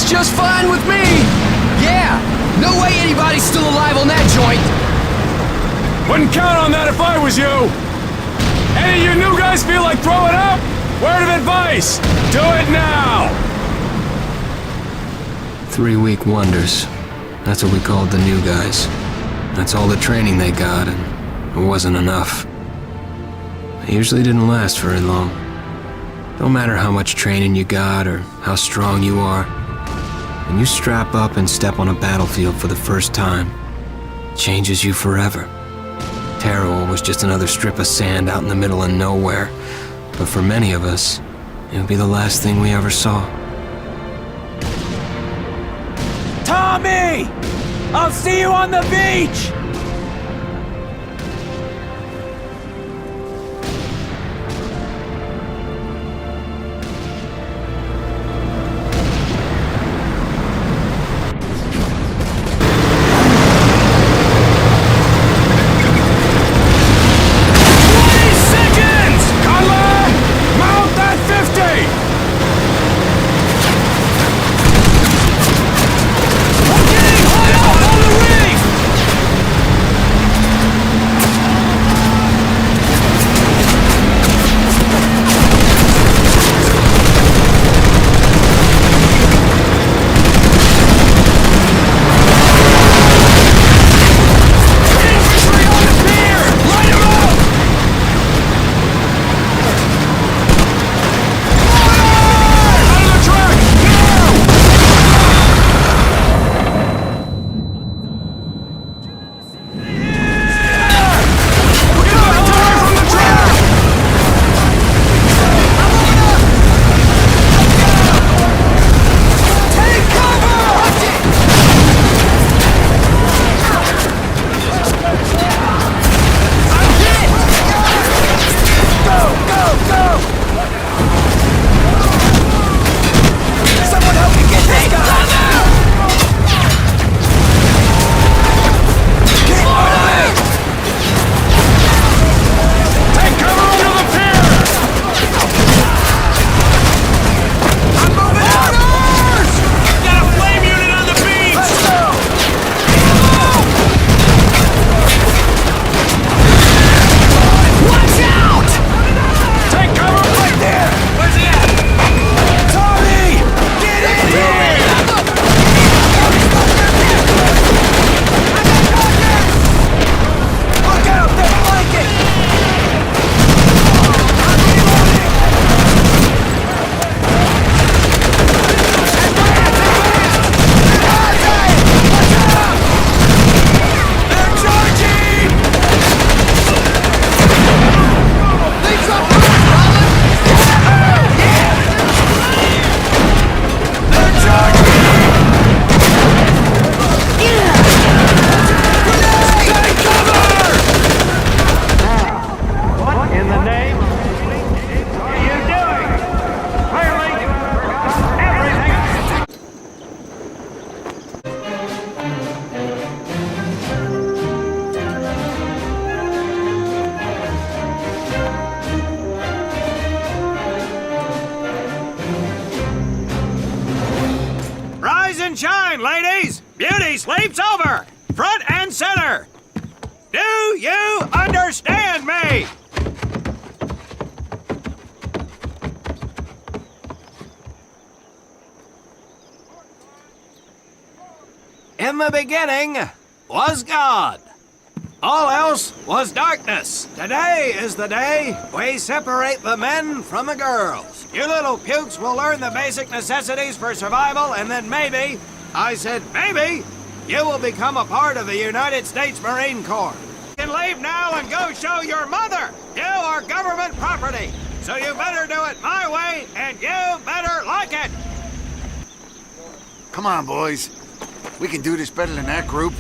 That's just fine with me! Yeah! No way anybody's still alive on that joint! Wouldn't count on that if I was you! Any of you new guys feel like throwing up? Word of advice! Do it now! 3-week wonders. That's what we called the new guys. That's all the training they got, and it wasn't enough. They usually didn't last very long. Don't matter how much training you got or how strong you are. When you strap up and step on a battlefield for the first time, it changes you forever. Terror was just another strip of sand out in the middle of nowhere, but for many of us, it would be the last thing we ever saw. Tommy! I'll see you on the beach! Shine, ladies! Beauty sleeps over! Front and center! Do you understand me? In the beginning was God. All else was darkness. Today is the day we separate the men from the girls. You little pukes will learn the basic necessities for survival, and then maybe, I said maybe, you will become a part of the United States Marine Corps. You can leave now and go show your mother. You are government property, so you better do it my way, and you better like it. Come on, boys. We can do this better than that group.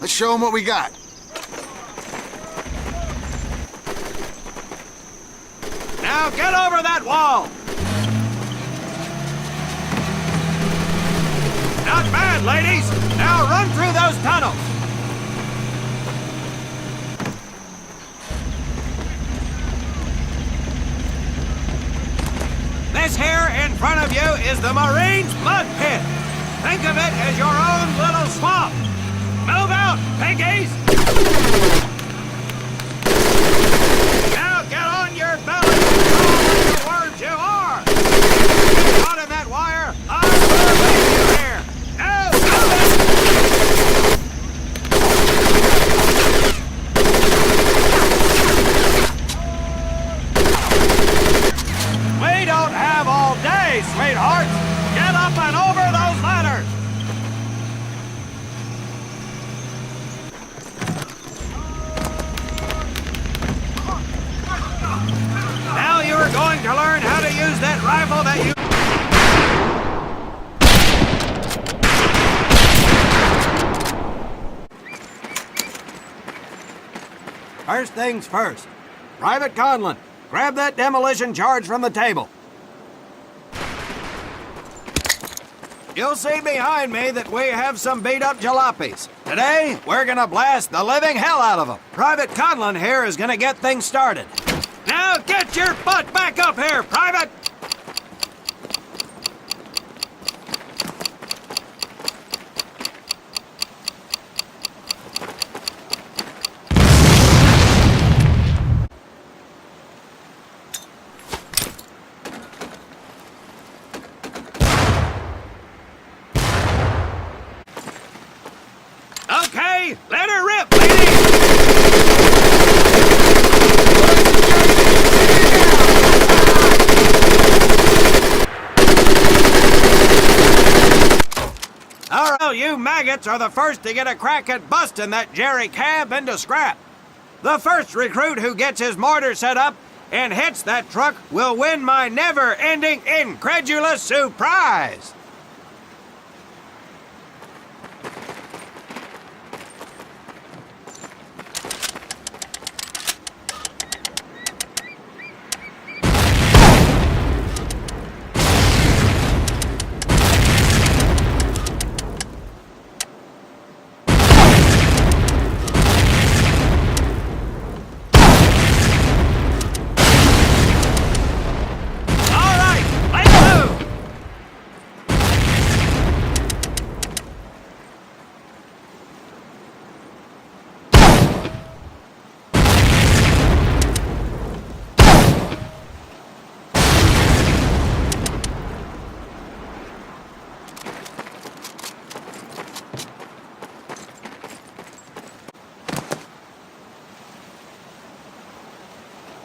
Let's show them what we got. Now get over that wall! Not bad, ladies! Now run through those tunnels! This here in front of you is the Marines' mud pit. Think of it as your own little swamp. Move out, piggies! Now get on your belly and call what the words you are! Get caught in that wire, I'll leave you here! Now, we don't have all day, sweetheart! Get up and over those ladders! Now you are going to learn how to use that rifle that you... First things first. Private Conlon, grab that demolition charge from the table. You'll see behind me that we have some beat-up jalopies. Today, we're gonna blast the living hell out of them. Private Conlon here is gonna get things started. Now get your butt back up here, Private! Okay, let her rip, lady! All right, you maggots are the first to get a crack at busting that Jerry cab into scrap. The first recruit who gets his mortar set up and hits that truck will win my never-ending incredulous surprise.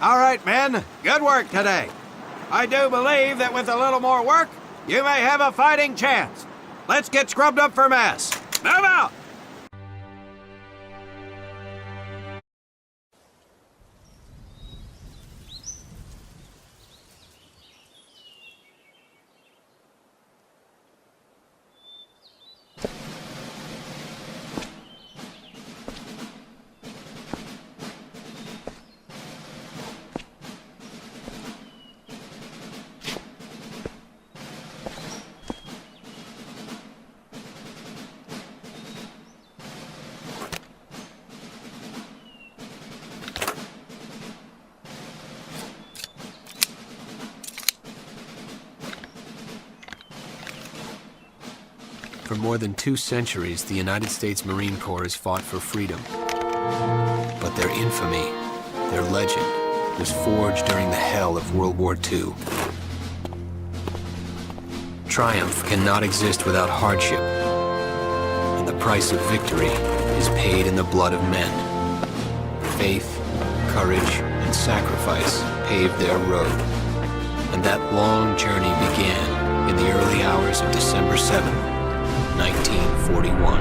All right, men. Good work today. I do believe that with a little more work, you may have a fighting chance. Let's get scrubbed up for mass. Move out! For more than 2 centuries, the United States Marine Corps has fought for freedom. But their infamy, their legend, was forged during the hell of World War II. Triumph cannot exist without hardship, and the price of victory is paid in the blood of men. Faith, courage, and sacrifice paved their road, and that long journey began in the early hours of December 7th, 1941.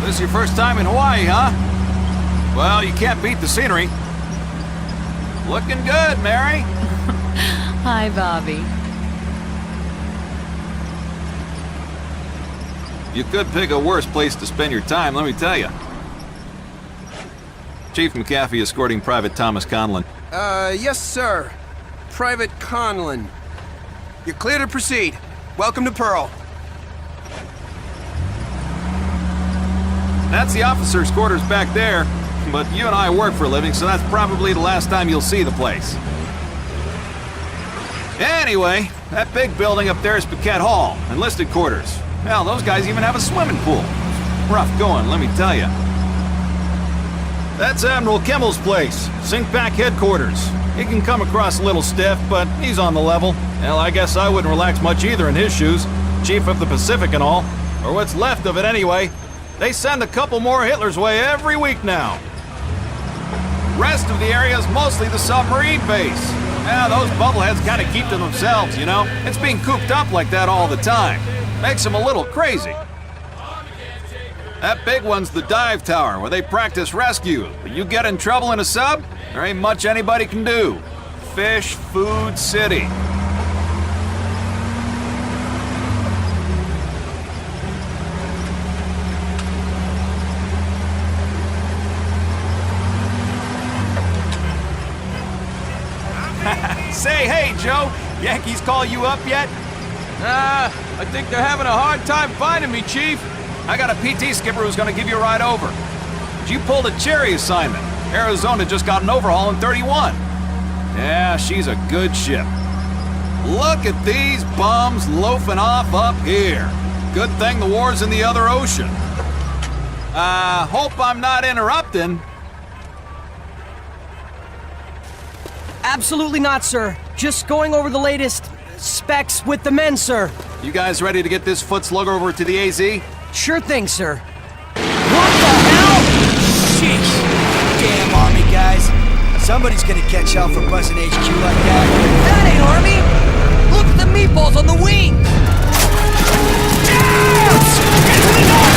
This your first time in Hawaii, huh? Well, you can't beat the scenery. Looking good, Mary. Hi, Bobby. You could pick a worse place to spend your time, let me tell you. Chief McAfee escorting Private Thomas Conlon. Yes, sir. Private Conlon. You're clear to proceed. Welcome to Pearl. That's the officers' quarters back there, but you and I work for a living, so that's probably the last time you'll see the place. Anyway, that big building up there is Paquette Hall, enlisted quarters. Hell, those guys even have a swimming pool. Rough going, let me tell you. That's Admiral Kimmel's place, Sinkback headquarters. He can come across a little stiff, but he's on the level. Hell, I guess I wouldn't relax much either in his shoes. Chief of the Pacific and all. Or what's left of it anyway. They send a couple more Hitler's way every week now. Rest of the area is mostly the submarine base. Yeah, those bubbleheads kind of keep to themselves, you know? It's being cooped up like that all the time. Makes them a little crazy. That big one's the dive tower, where they practice rescue. But you get in trouble in a sub, there ain't much anybody can do. Fish Food City. Say, hey, Joe, Yankees call you up yet? I think they're having a hard time finding me, Chief. I got a PT skipper who's gonna give you a ride over. You pulled a Cherry assignment. Arizona just got an overhaul in 31. Yeah, she's a good ship. Look at these bums loafing off up here. Good thing the war's in the other ocean. Hope I'm not interrupting. Absolutely not, sir. Just going over the latest specs with the men, sir. You guys ready to get this foot slugger over to the AZ? Sure thing, sir. What the hell? Jeez. Damn Army guys. Somebody's gonna catch hell for buzzing HQ like that. That ain't Army! Look at the meatballs on the wing! Yes! Into the north!